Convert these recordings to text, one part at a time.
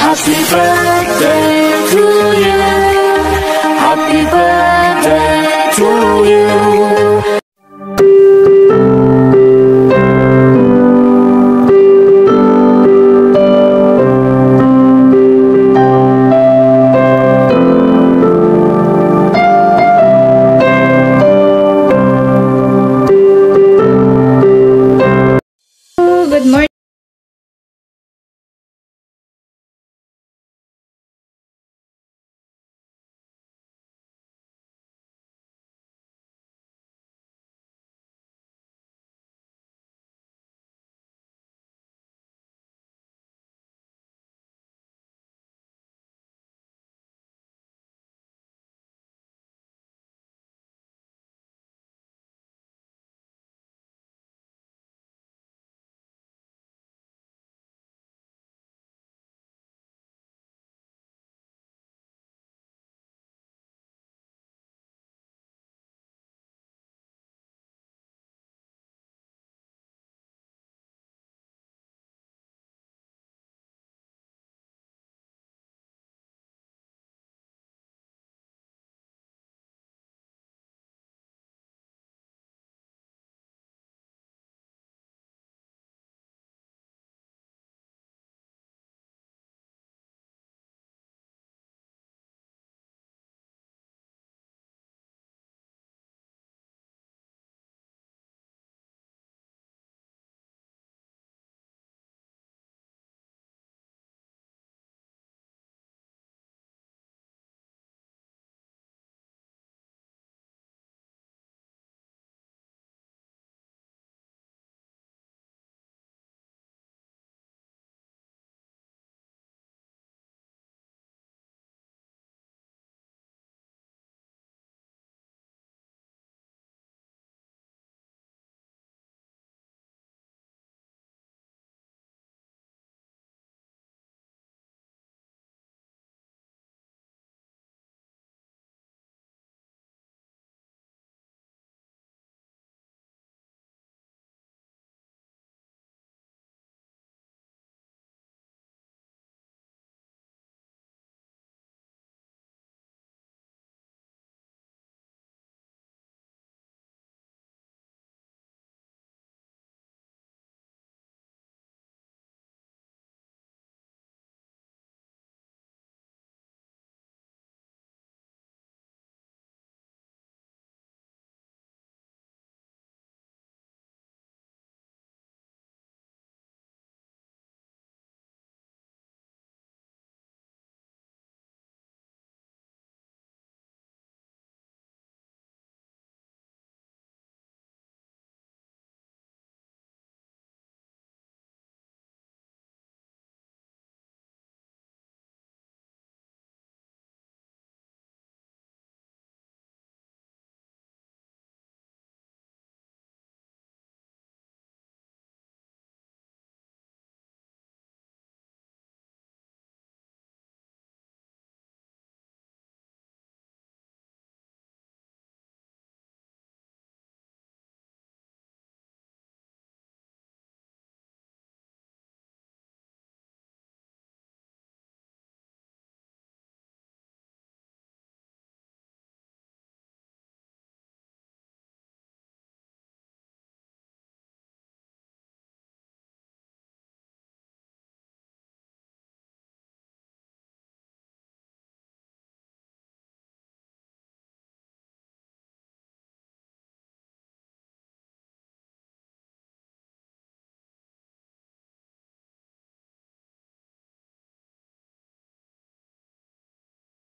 Happy birthday to you. Happy birthday to you. Good morning.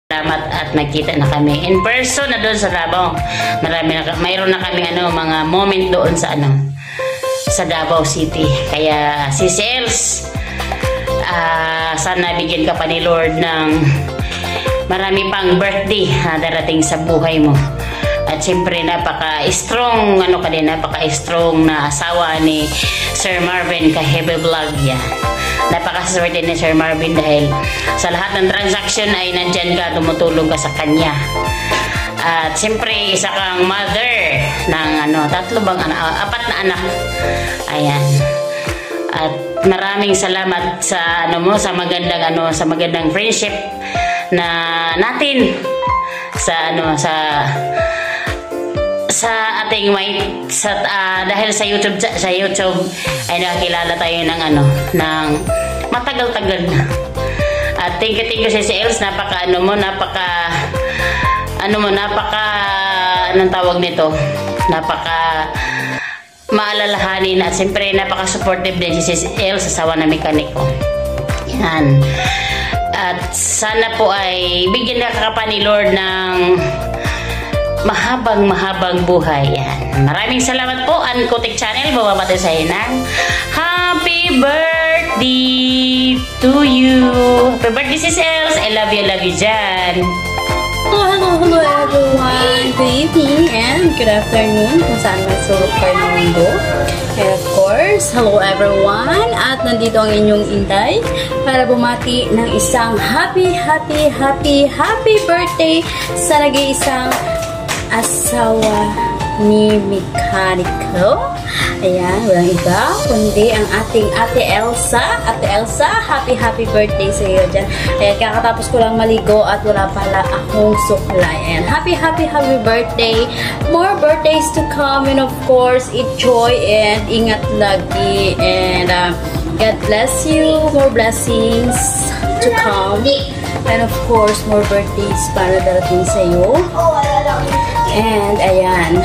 Salamat at nagkita na kami in person na doon sa Davao. Mayroon na kami mga moment doon sa sa Davao City. Kaya si Sales, sana bigyan ka pa ni Lord ng marami pang birthday na darating sa buhay mo. At siyempre napaka-strong napaka-strong na asawa ni Sir Marvin Kahebe Vlog yan. Napakaswerte ni Sir Marvin dahil sa lahat ng transaction ay nandyan ka, tumutulong ka sa kanya. At siyempre isa kang mother ng 4 na anak. Ayan. At maraming salamat sa sa magandang friendship na natin sa ating dahil sa YouTube ay nakakilala tayo ng ng matagal-tagal na. At thank you si Els, anong tawag nito, napaka maalalahanin at siyempre napaka-supportive din si Els, asawa na mekaniko. Yan. At sana po ay bigyan ka ni Lord ng mahabang buhay. Yan. Maraming salamat po, Ankotik Channel. Bababati sa ng happy birthday to you. Happy birthday, sis Els. I love you dyan. Hello everyone! Good evening and good afternoon kung saan man sulok kayo ng mundo. And of course, hello everyone! At nandito ang inyong Inday para bumati ng isang happy birthday sa nag-iisang asawa ni mekaniko. Ayan, walang iba kundi ang ating Ate Elsa. Ate Elsa, happy birthday sa iyo dyan. Ayan, kakatapos ko lang maligo at wala pala akong suklay. Ayan, happy birthday. More birthdays to come, and of course, enjoy and ingat lagi. And God bless you. More blessings to come. And of course, more birthdays para darating sa iyo. And ayan,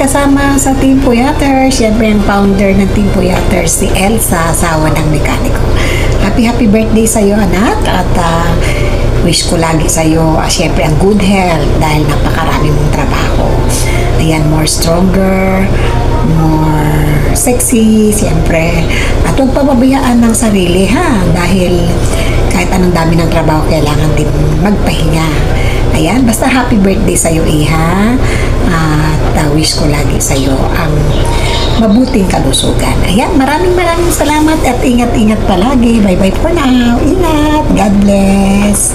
kasama sa Team Puyaters, siyempre ang founder ng Team Puyaters, si Elsa, asawa ng mekaniko. Happy birthday sa iyo, anak, at wish ko lagi sa iyo, siyempre ang good health dahil napakarami mong trabaho. Ayan, more stronger, more sexy, siyempre. At huwag pababayaan ng sarili, ha? Dahil kahit anong dami ng trabaho, kailangan din magpahinga. Ayan, basta happy birthday sa iyo, Iha. At wish ko lagi sa iyo ang mabuting kalusugan. Ayan, maraming salamat at ingat-ingat palagi. Bye-bye for now. Ingat. God bless.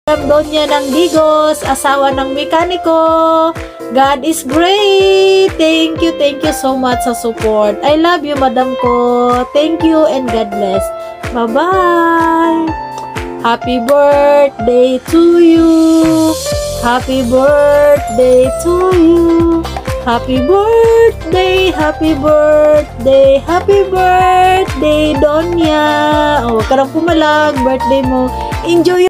Donya ng Digos, asawa ng mekaniko. God is great. Thank you so much sa support. I love you, madam ko. Thank you and God bless. Bye-bye. Happy birthday to you. Happy birthday to you. Happy birthday, happy birthday, happy birthday, Donya. Oh, huwag ka nang pumalag, birthday mo. Enjoy.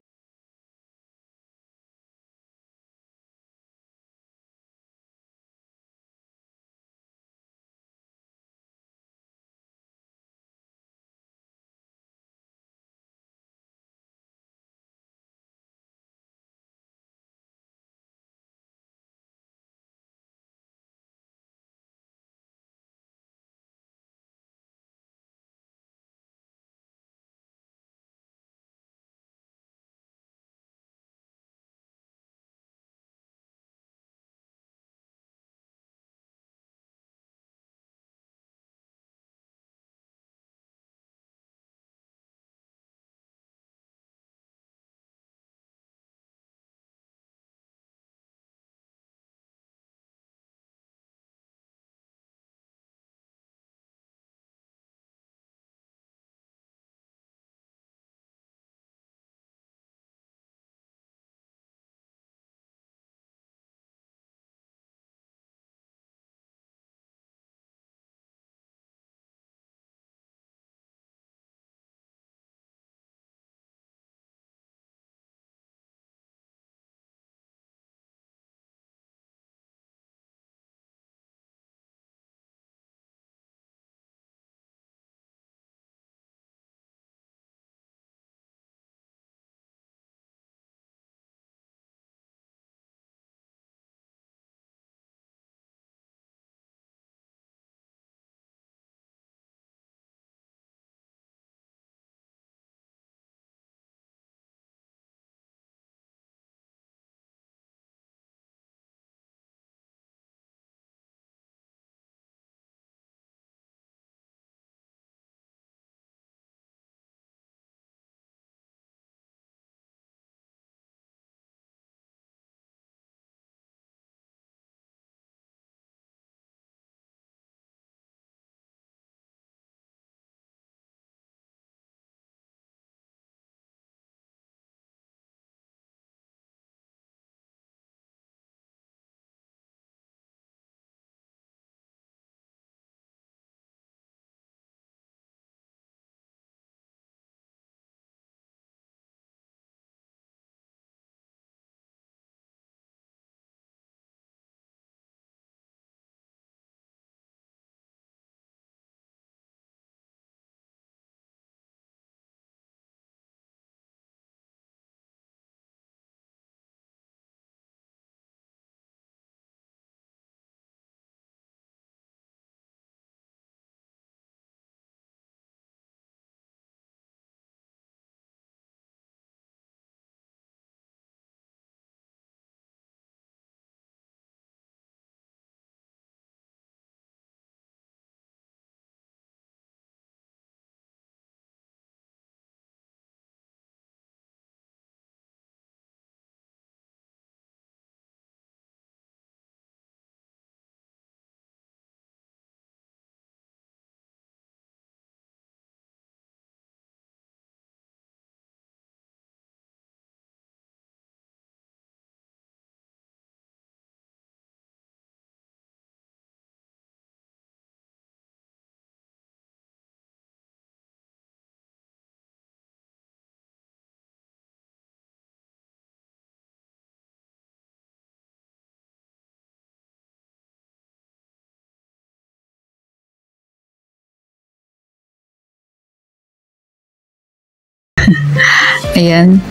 Ayan.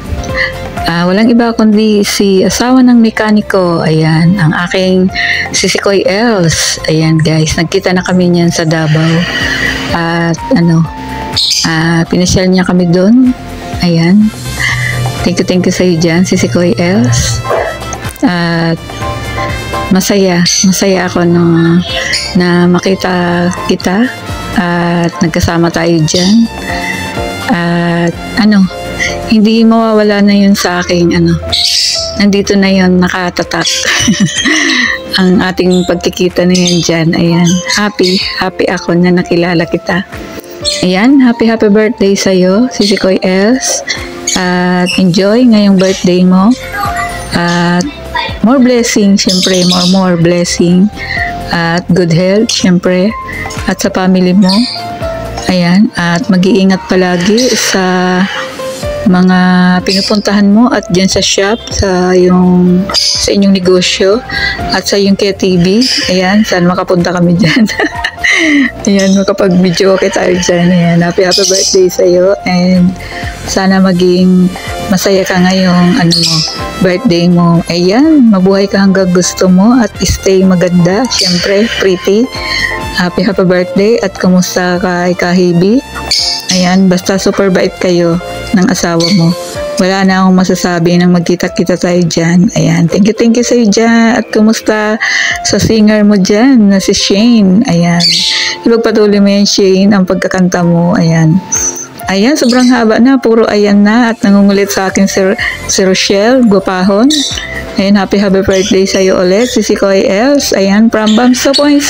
Walang iba kundi si asawa ng mekaniko. Ayan, ang aking sisikoy Els. Ayan guys, nagkita na kami niyan sa Davao. At pinasyal niya kami doon. Ayan. Thank you sa iyo dyan, sisikoy Els. At masaya ako na makita kita at nagkasama tayo dyan. At hindi mawawala na yun sa aking nandito na yun, nakatatak. Ang ating pagkikita na yan dyan. Ayan, happy ako na nakilala kita. Ayan, happy birthday sa'yo, si Koy Els. At enjoy ngayong birthday mo. At more blessing, syempre, more blessing. At good health, syempre. At sa family mo. Ayan, at mag-iingat palagi sa mga pinupuntahan mo at dyan sa shop, sa inyong negosyo at sa iyong KTV. Ayan, saan makapunta kami dyan. Ayan, makapag-video okay tayo dyan. Ayan, happy birthday sa'yo and sana maging masaya ka ngayong birthday mo. Ayan, mabuhay ka hanggang gusto mo at stay maganda, syempre, pretty. Happy birthday at kumusta ka, Kahibi? Ayan, basta super bait kayo ng asawa mo. Wala na akong masasabi nang magkita-kita tayo dyan. Ayan, thank you sa'yo dyan. At kumusta sa singer mo dyan na si Shane? Ayan, ipagpatuloy mo yan, Shane, ang pagkakanta mo. Ayan. Ayan, sobrang haba na. Puro ayan na. At nangungulit sa akin si Rochelle Gopahon. Ayan, happy birthday sa'yo ulit, si Koy Els. Ayan, from Bams 2.0.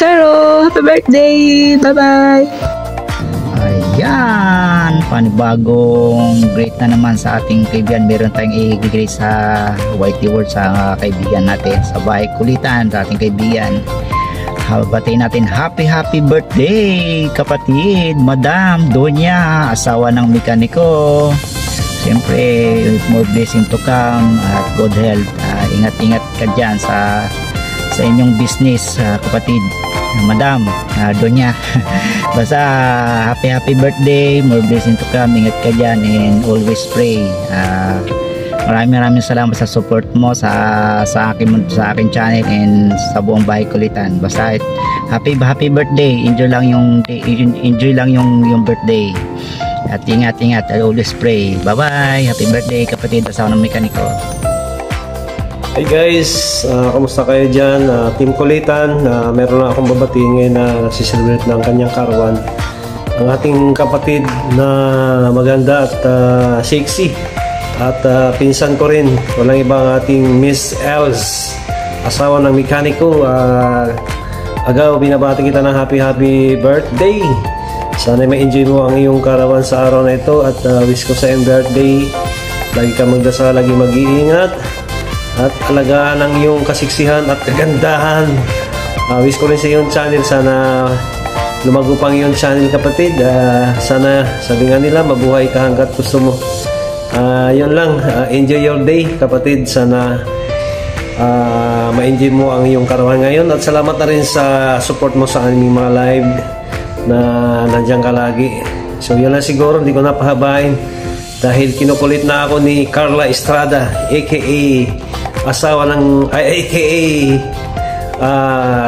Happy birthday! Bye-bye! Ayan, panibagong great na naman sa ating kaibigan. Meron tayong i-great sa Whitey World sa kaibigan natin sa bahay kulitan sa ating kaibigan. Habatayin natin happy birthday kapatid, Madam Donya, asawa ng mekaniko. Siyempre, more blessing to come at good health. Ingat-ingat ka dyan sa inyong business, kapatid, Madam Donya. Basta happy birthday, more blessing to come. Ingat ka dyan and always pray. Maraming salamat sa support mo sa aking channel and sa buong bahay kulitan. Basta happy birthday. Enjoy lang yung birthday. At ingat, I always pray. Bye-bye. Happy birthday kapatid, asawa ng mekaniko. Hey guys, kamusta kayo dyan? Team Kulitan, meron na akong babatiin ngayon na nasi-celebrate ng kanyang karawan. Ang ating kapatid na maganda at sexy. At pinsan ko rin, walang ibang ating Miss Els, asawa ng mekaniko. Agaw, binabati kita ng happy birthday. Sana ma-enjoy mo ang iyong karawan sa araw na ito. At wish ko sa iyong birthday, lagi ka magdasal, lagi mag-iingat at alagaan ang iyong kasiksihan at kagandahan. Wish ko rin sa iyong channel, sana lumago pang iyong channel kapatid. Sana sabi nga nila, mabuhay ka hanggat gusto mo. Yun lang, enjoy your day kapatid. Sana ma-enjoy mo ang iyong karawan ngayon. At salamat na rin sa support mo sa aming mga live na nandiyan ka lagi. So yun lang siguro, hindi ko napahabain dahil kinukulit na ako ni Carla Estrada, aka asawa ng aka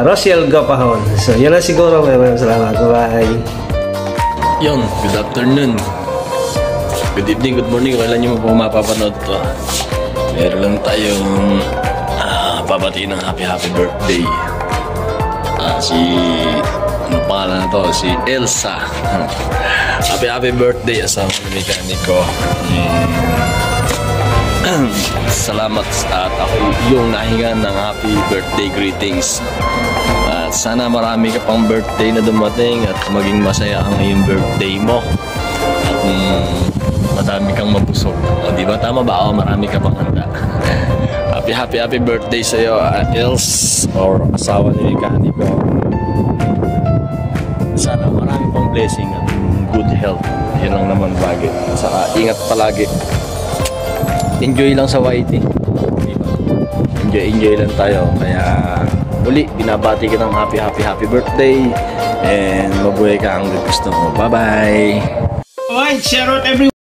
Rochelle Gopahon. So yun lang siguro, maraming salamat. Bye. Yun, good afternoon, good evening, good morning, kailan nyo po mapapanood to. Meron lang tayong babatiin ng happy birthday. Si ano pangalan na to? Si Elsa. Happy birthday, asawa ng mekaniko. Salamat at ako yung nahinga ng happy birthday greetings. At sana marami ka pang birthday na dumating at maging masaya ang iyong birthday mo. At madami kang mabusog. O, di ba? Tama ba? O, marami ka pang handa. Happy birthday sa'yo, Els, or asawa ni mekaniko. Sana marami pang blessing at good health. Yan lang naman bagay. Saka ingat palagi. Enjoy lang sa YT. Diba? Enjoy lang tayo. Kaya muli, binabati ka ng happy birthday. And mabuhay ka ang gusto mo. Bye-bye! Alright, shout out everyone.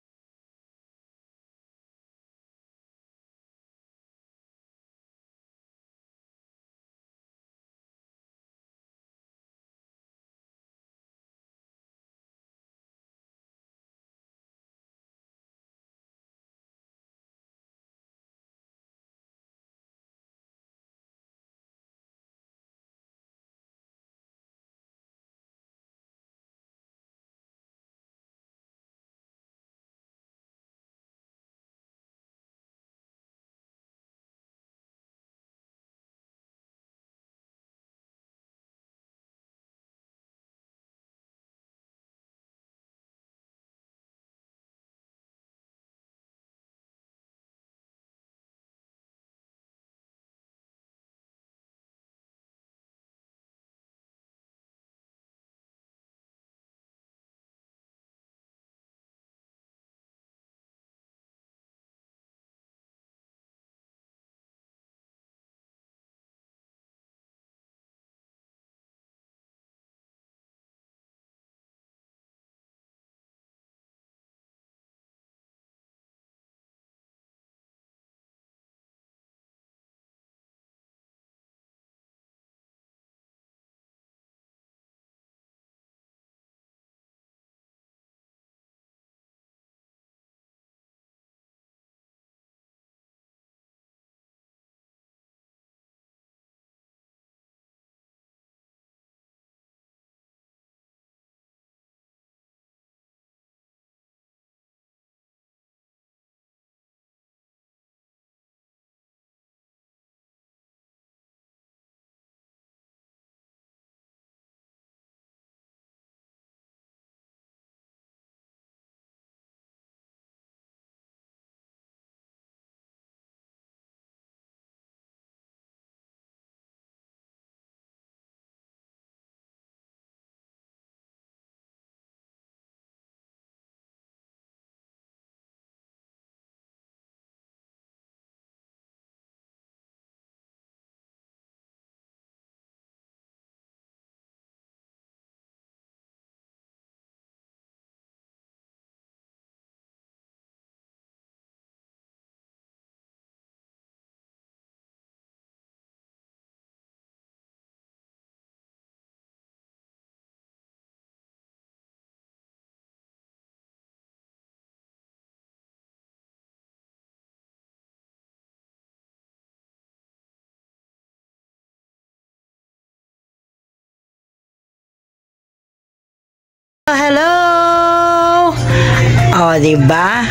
O, diba?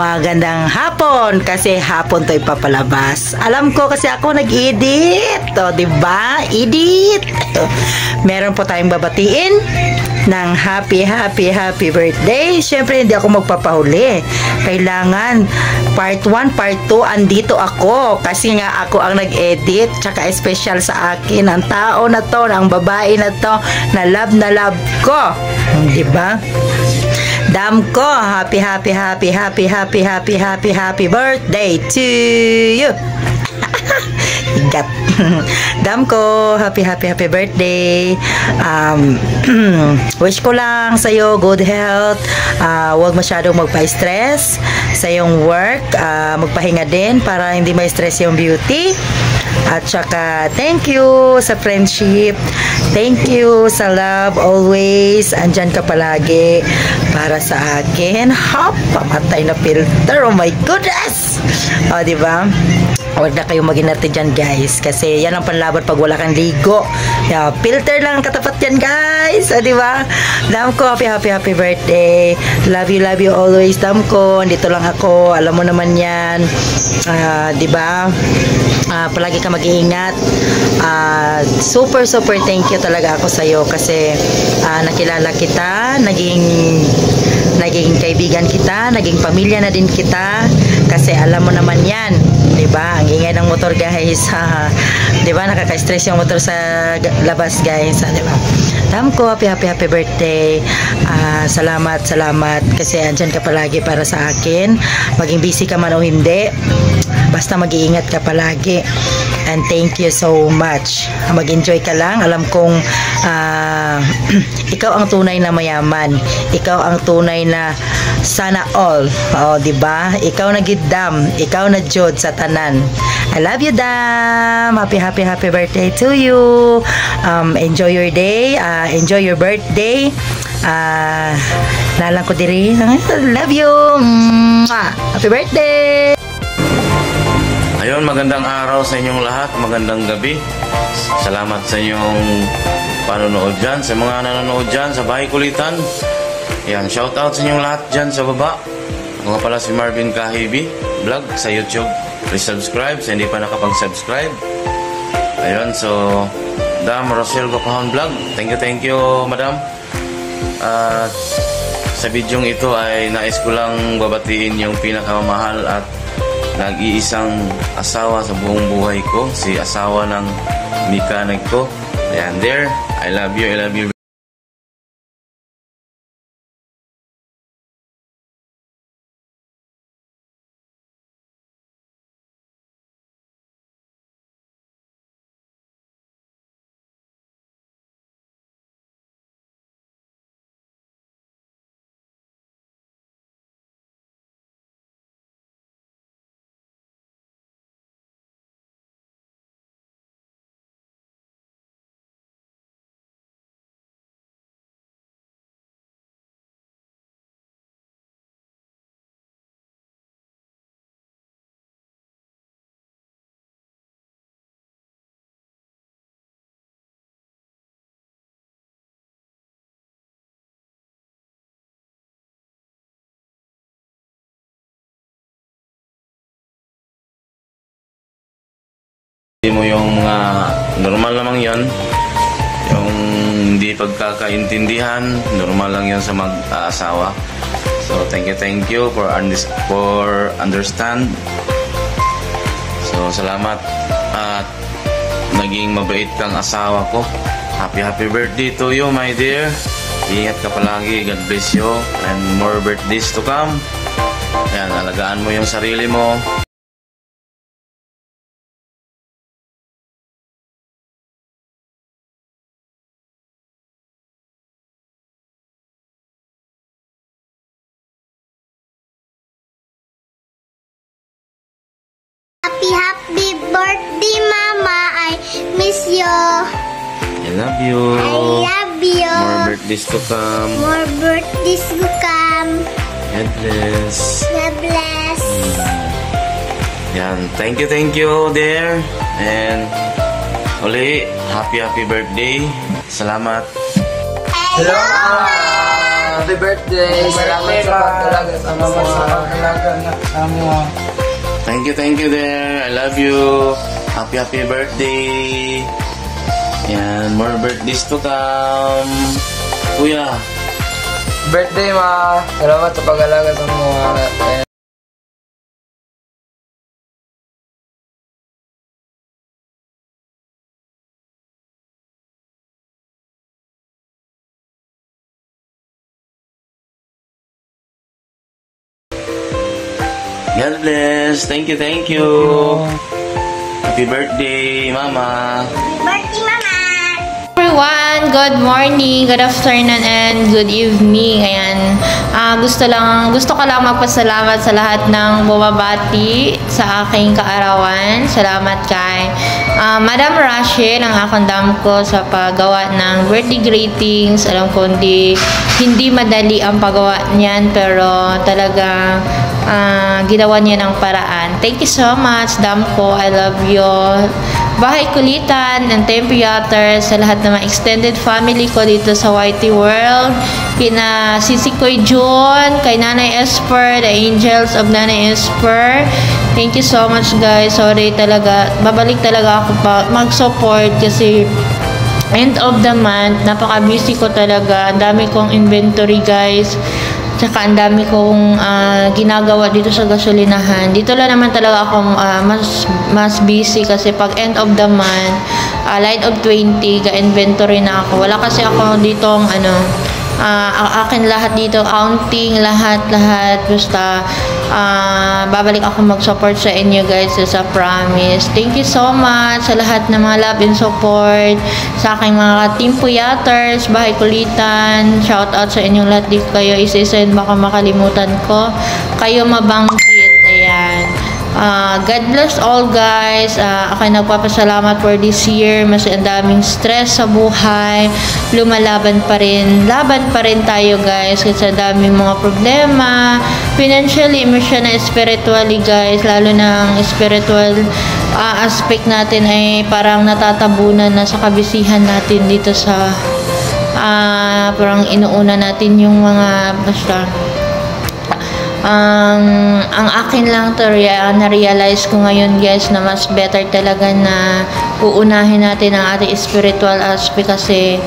Magandang hapon kasi hapon to ipapalabas. Alam ko kasi ako nag-edit. O, diba? Edit. Meron po tayong babatiin ng happy birthday. Siyempre, hindi ako magpapahuli. Kailangan part 1, part 2, andito ako. Kasi nga ako ang nag-edit. Tsaka special sa akin ang tao na to, ang babae na to, na love ko. Diba? Damko, happy birthday to you. Igat. Damko, happy birthday. Wish ko lang sa'yo good health. Huwag masyadong magpa-stress sa iyong work. Magpahinga din para hindi ma-stress yung beauty. At saka, thank you sa friendship. Thank you sa love always. Andyan ka palagi para sa akin. Hop, pamatay na filter. Oh my goodness! O, diba? Huwag na kayong mag-inarte dyan, guys. Kasi yan ang panlaban pag wala kang ligo. Filter lang katapat yan, guys. O, diba? Damko, happy birthday. Love you always, Damko. Dito lang ako. Alam mo naman yan. Diba? Palagi ka mag-iingat. Super thank you talaga ako sa'yo kasi nakilala kita, naging kaibigan kita, naging pamilya na din kita kasi alam mo naman yan, diba? Ang ingay ng motor, guys. Diba? Nakaka-stress yung motor sa labas, guys. Diba? Damko, happy birthday. Salamat kasi andyan ka palagi para sa akin. Maging busy ka man o hindi, basta mag-iingat ka palagi. And thank you so much. Mag-enjoy ka lang. Alam kong ikaw ang tunay na mayaman. Ikaw ang tunay na sana all. O, diba? Ikaw na giddam. Ikaw na jud sa tanan. I love you, Dam. Happy birthday to you. Enjoy your day. Enjoy your birthday. Nalang ko diri. Love you. Happy birthday. Ayun, magandang araw sa inyong lahat, magandang gabi. Salamat sa inyong panonood dyan, sa mga nanonood dyan sa Bahay Kulitan. Yan, shout out sa inyong lahat dyan sa baba. Ako nga pala si Marvin Kahibi Vlog sa YouTube. Please subscribe sa hindi pa nakapag-subscribe. Ayun, so Dam Rosel Gokahon Vlog. Thank you, Madam. At sa bidyong ito ay nais ko lang babatiin yung pinakamamahal at nag-iisang asawa sa buong buhay ko, si asawa ng mechanic ko. Ayan, there. I love you. Hindi mo yung mga normal lamang yon, yung hindi pagkakaintindihan, normal lang yon sa mag-aasawa. So thank you for understand. So salamat at naging mabait kang asawa ko. Happy birthday to you, my dear. Ingat ka palagi, God bless you, and more birthdays to come. Yan, alagaan mo yung sarili mo. Happy birthday, Mama. I miss you. I love you. More birthdays to come. God bless. Yan. Thank you there. And uli, happy birthday. Salamat. Hello. Happy birthday! Salamat sa pag-alaga sa mga. Thank you there. I love you. Happy birthday. Yan, more birthdays to come. Kuya. Birthday, ma. Salamat sa pag-alaga sa mga. God bless. Thank you. Happy birthday, Mama. Birthday, Mama! Everyone, good morning, good afternoon, and good evening. Ayan, gusto ko lang magpasalamat sa lahat ng bumabati sa aking kaarawan. Salamat kay Madam Rachel, ang akong dam ko sa paggawa ng birthday greetings. Alam ko hindi madali ang paggawa niyan, pero talaga ginawa niya ng paraan. Thank you so much, dam ko. I love you. Bahay Kulitan and Tempiater, sa lahat ng mga extended family ko dito sa YT World, kina Sisikoy June, kay Nanay Esper, the Angels of Nanay Esper. Thank you so much, guys. Sorry talaga, babalik talaga ako pa mag-support kasi end of the month, napaka-busy ko talaga. Ang dami kong inventory, guys. Tsaka ang dami kong ginagawa dito sa gasolinahan. Dito lang naman talaga ako mas busy kasi pag end of the month, line of 20, ga-inventory na ako. Wala kasi ako ditong akin lahat dito, counting, lahat. Basta, babalik ako mag-support sa inyo, guys, sa promise. Thank you so much sa lahat ng mga love and support, sa aking mga team Puyaters, Bahay Kulitan. Shout out sa inyong lahat. Di kayo isa-isa, baka makalimutan ko kayo mabanggit. Ayan. God bless all, guys. Ako nagpapasalamat for this year. Mas ang daming stress sa buhay. Lumalaban pa rin. Laban pa rin tayo, guys. Kasi ang daming mga problema. Financially, emotional, spiritually, guys. Lalo ng spiritual aspect natin ay parang natatabunan na sa kabisihan natin dito sa parang inuuna natin yung mga basta ang akin lang to na-realize ko ngayon, guys, na mas better talaga na uunahin natin ang ating spiritual aspect kasi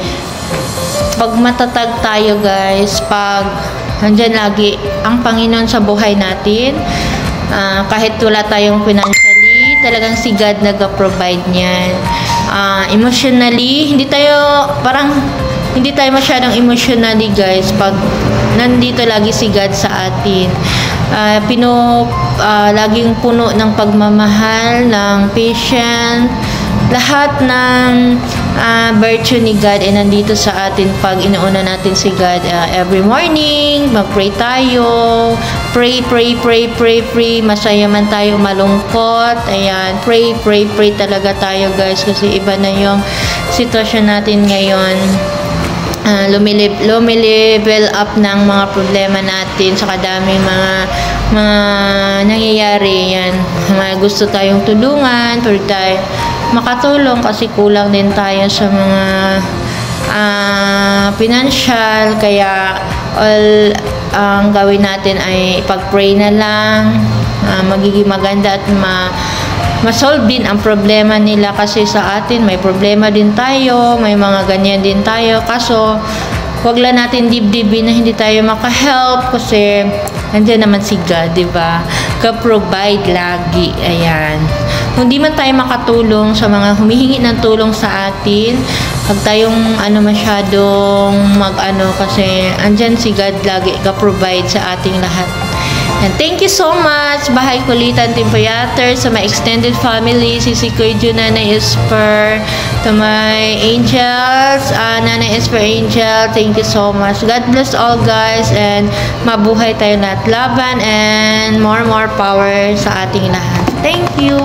pag matatag tayo, guys, pag nandyan lagi ang Panginoon sa buhay natin, kahit wala tayong financially, talagang si God nag-provide niyan. Emotionally, hindi tayo masyadong emotionally, guys, pag nandito lagi si God sa atin. Laging puno ng pagmamahal, ng patience, lahat ng virtue ni God ay nandito sa atin pag inuuna natin si God. Every morning, mag-pray tayo. Pray. Masaya man tayo, malungkot. Ayan, pray talaga tayo, guys, kasi iba na yung sitwasyon natin ngayon. Lumilevel up ng mga problema natin sa kadaming mga nangyayari. Yan, mga gusto tayong tulungan, pero tayo makatulong kasi kulang din tayo sa mga financial, kaya all ang gawin natin ay pag-pray na lang. Magiging maganda at ma-solve din ang problema nila kasi sa atin may problema din tayo, may mga ganyan din tayo, kaso wag lang natin dibdibin na hindi tayo maka-help kasi nandiyan naman si God, diba? Ka-provide lagi. Ayan. Kung di man tayo makatulong sa mga humihingi ng tulong sa atin, wag tayong masyadong kasi andyan si God lagi ka-provide sa ating lahat. And thank you so much, Bahay Kulitan, Tempiater, sa my extended family, Sisikoy June, Nanay Esper, to my angels, Nanay Esper Angel, thank you so much. God bless all, guys, and mabuhay tayo lahat, laban, and more power sa ating lahat. Thank you!